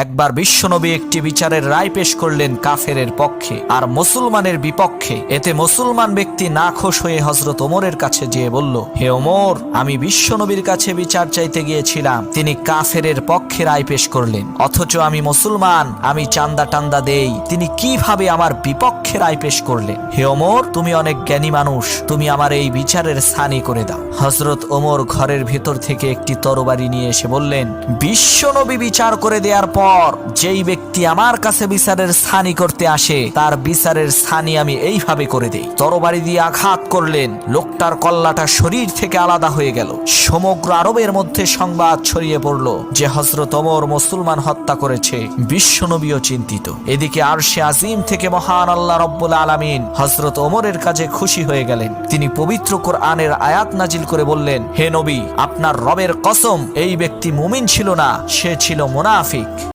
একবার বিশ্বনবী একটি বিচারের রায় পেশ করলেন কাফেরের পক্ষে আর মুসলমানের বিপক্ষে। এতে মুসলমান ব্যক্তি নাখোশ হয়ে হযরত ওমরের কাছে গিয়ে বলল, হে ওমর, আমি বিশ্বনবীর কাছে বিচার চাইতে গিয়েছিলাম, তিনি কাফেরের পক্ষে রায় পেশ করলেন, অথচ আমি মুসলমান, আমি চান্দা টান্দা দেই, তিনি কিভাবে আমার বিপক্ষে রায় পেশ করলেন? হে ওমর, তুমি অনেক জ্ঞানী মানুষ, তুমি আমার এই বিচারের সানি করে দাও। হযরত ওমর ঘরের ভিতর থেকে একটি তরবারি নিয়ে এসে বললেন, বিশ্বনবী বিচার করে দেওয়ার পর যেই ব্যক্তি আমার কাছে বিচারের সানি করতে আসে তার বিচারের সানি আমি এইভাবে করে দেই। তরবারি দিয়ে আঘাত করলেন, লোকটার কল্লাটা শরীর থেকে আলাদা হয়ে গেল। সমগ্র আরবের মধ্যে সংবাদ ছড়িয়ে পড়ল যে হযরত ওমর মুসলমান হত্যা করেছে। বিশ্বনবীও চিন্তিত। এদিকে আরশে আজিম থেকে মহান আল্লাহ রব্বুল আলামিন হযরত ওমরের কাজে খুশি হয়ে গেলেন। তিনি পবিত্র কোরআনের আয়াত নাজিল করে বললেন, হে নবী, আপনার রবের কসম, এই ব্যক্তি মুমিন ছিল না, সে ছিল মুনাফিক।